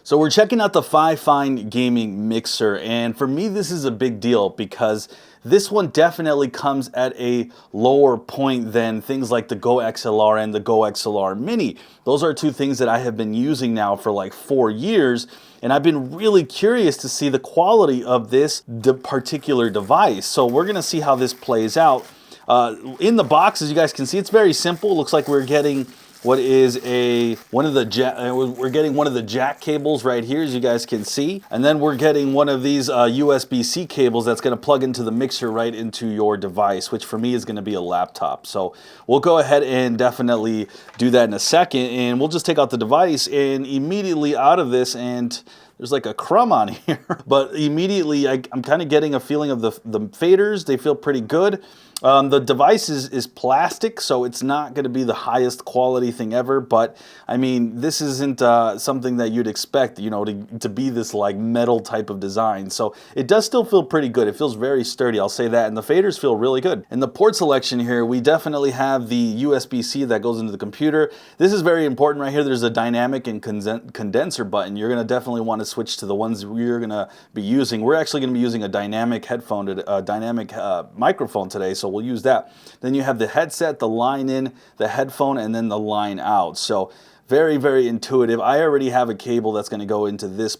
So we're checking out the FIFINE gaming mixer, and for me this is a big deal because this one definitely comes at a lower point than things like the GOXLR and the GOXLR Mini. Those are two things that I have been using now for like 4 years, and I've been really curious to see the quality of this particular device. So we're gonna see how this plays out. In the box, as you guys can see, it's very simple. It looks like we're getting what is one of the jack cables right here, as you guys can see, and then we're getting one of these USB-C cables that's going to plug into the mixer right into your device, which for me is going to be a laptop. So we'll go ahead and definitely do that in a second, and we'll just take out the device, and immediately out of this, and there's like a crumb on here, but immediately I'm kind of getting a feeling of the faders. They feel pretty good. The device is plastic, so it's not going to be the highest quality thing ever, but I mean, this isn't something that you'd expect, you know, to be this like metal type of design. So it does still feel pretty good. It feels very sturdy, I'll say that, and the faders feel really good. In the port selection here, we definitely have the USB-C that goes into the computer. This is very important right here. There's a dynamic and condenser button. You're going to definitely want to switch to the ones we're going to be using. We're actually going to be using a dynamic headphone, dynamic microphone today, so we'll use that. Then you have the headset, the line in, the headphone, and then the line out. So very, very intuitive. I already have a cable that's going to go into this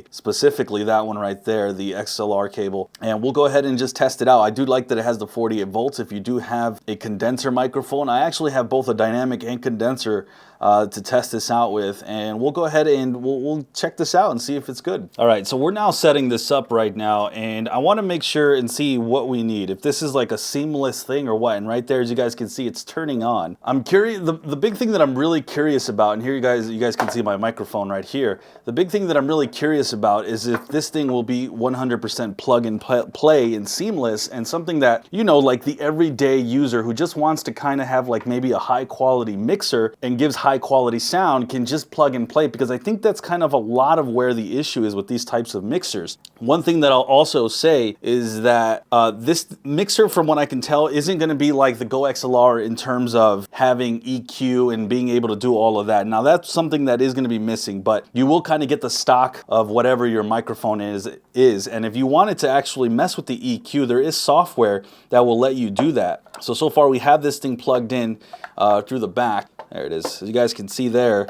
specifically that one right there, the XLR cable, and we'll go ahead and just test it out. I do like that it has the 48 volts. If you do have a condenser microphone, I actually have both a dynamic and condenser to test this out with, and we'll go ahead and we'll check this out and see if it's good. All right, so we're now setting this up right now, and I want to make sure and see what we need, if this is like a seamless thing or what. And right there, as you guys can see, it's turning on. I'm curious, the big thing that I'm really curious about, and here you guys can see my microphone right here. The big thing that I'm really curious about is if this thing will be 100% plug and play and seamless, and something that, you know, like the everyday user who just wants to kind of have like maybe a high quality mixer and gives high quality sound can just plug and play, because I think that's kind of a lot of where the issue is with these types of mixers. One thing that I'll also say is that this mixer, from what I can tell, isn't going to be like the GOXLR in terms of having EQ and being able to do all of that. Now that's something that is going to be missing, but you will kind of get the stock of whatever your microphone is. And if you wanted to actually mess with the EQ, there is software that will let you do that. So far we have this thing plugged in through the back. There it is, as you guys can see there.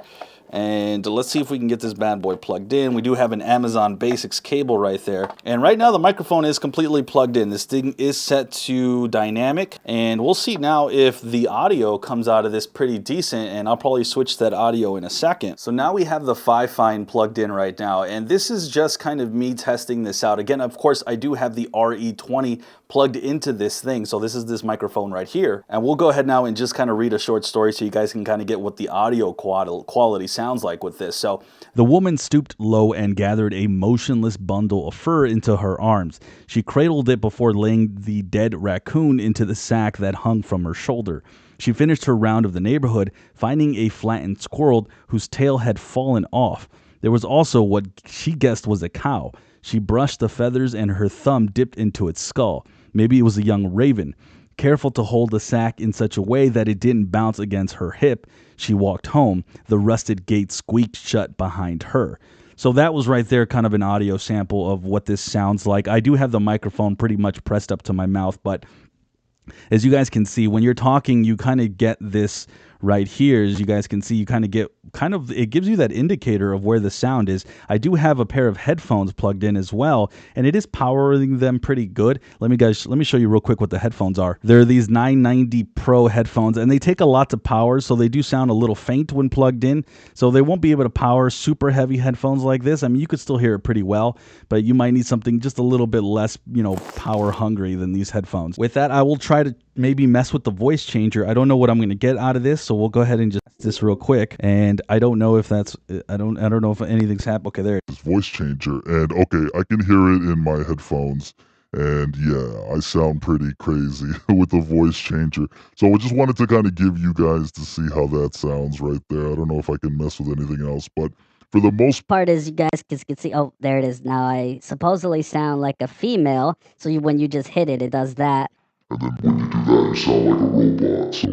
And let's see if we can get this bad boy plugged in. We do have an Amazon Basics cable right there. And right now the microphone is completely plugged in. This thing is set to dynamic, and we'll see now if the audio comes out of this pretty decent, and I'll probably switch that audio in a second. So now we have the FIFINE plugged in right now, and this is just kind of me testing this out. Again, of course, I do have the RE20 plugged into this thing. So this is this microphone right here. And we'll go ahead now and just kind of read a short story so you guys can kind of get what the audio quality sounds like with this. So the woman stooped low and gathered a motionless bundle of fur into her arms. She cradled it before laying the dead raccoon into the sack that hung from her shoulder. She finished her round of the neighborhood, finding a flattened squirrel whose tail had fallen off. There was also what she guessed was a cow. She brushed the feathers and her thumb dipped into its skull. Maybe it was a young raven. Careful to hold the sack in such a way that it didn't bounce against her hip, she walked home. The rusted gate squeaked shut behind her. So that was right there, kind of an audio sample of what this sounds like. I do have the microphone pretty much pressed up to my mouth, but as you guys can see, when you're talking, you kind of get this right here. As you guys can see, you kind of get it gives you that indicator of where the sound is. I do have a pair of headphones plugged in as well, and it is powering them pretty good. Let me show you real quick what the headphones are. They're these 990 Pro headphones, and they take a lot to power, so they do sound a little faint when plugged in. So they won't be able to power super heavy headphones like this. I mean, you could still hear it pretty well, but you might need something just a little bit less, you know, power hungry than these headphones. With that, I will try to maybe mess with the voice changer. I don't know what I'm going to get out of this, so we'll go ahead and just test this real quick. And I don't know if that's I don't know if anything's happened. Okay, there. This voice changer, and okay, I can hear it in my headphones, and yeah, I sound pretty crazy with the voice changer. So I just wanted to kind of give you guys to see how that sounds right there. I don't know if I can mess with anything else, but for the most part, as you guys can see, oh, there it is. Now I supposedly sound like a female, so when you just hit it, it does that. And then when you do that, you sound like a robot. So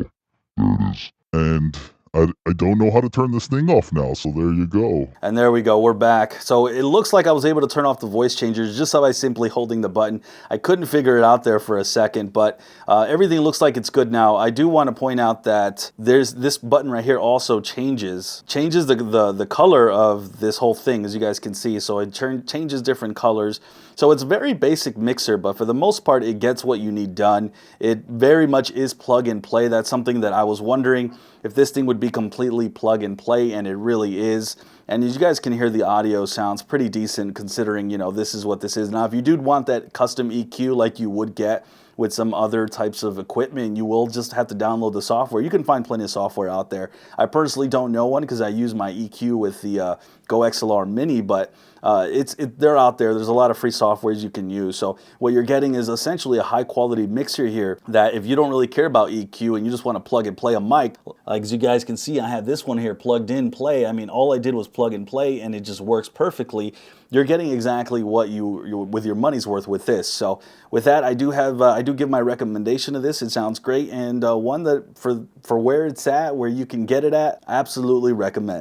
there it is. And I don't know how to turn this thing off now, so there you go. And there we go, we're back. So it looks like I was able to turn off the voice changers just by simply holding the button. I couldn't figure it out there for a second, but everything looks like it's good now. I do want to point out that there's this button right here also changes the color of this whole thing, as you guys can see. So it changes different colors. So it's a very basic mixer, but for the most part, it gets what you need done. It very much is plug and play. That's something that I was wondering if this thing would be completely plug and play, and it really is. And as you guys can hear, the audio sounds pretty decent considering, you know, this is what this is. Now, if you do want that custom EQ like you would get with some other types of equipment, you will just have to download the software. You can find plenty of software out there. I personally don't know one because I use my EQ with the GOXLR Mini, but they're out there. There's a lot of free softwares you can use. So what you're getting is essentially a high quality mixer here that if you don't really care about EQ and you just want to plug and play a mic, like as you guys can see, I have this one here plugged in play. I mean, all I did was plug and play and it just works perfectly. You're getting exactly what you with your money's worth with this. So with that, I do give my recommendation of this. It sounds great, and one that for where it's at, where you can get it at, absolutely recommend.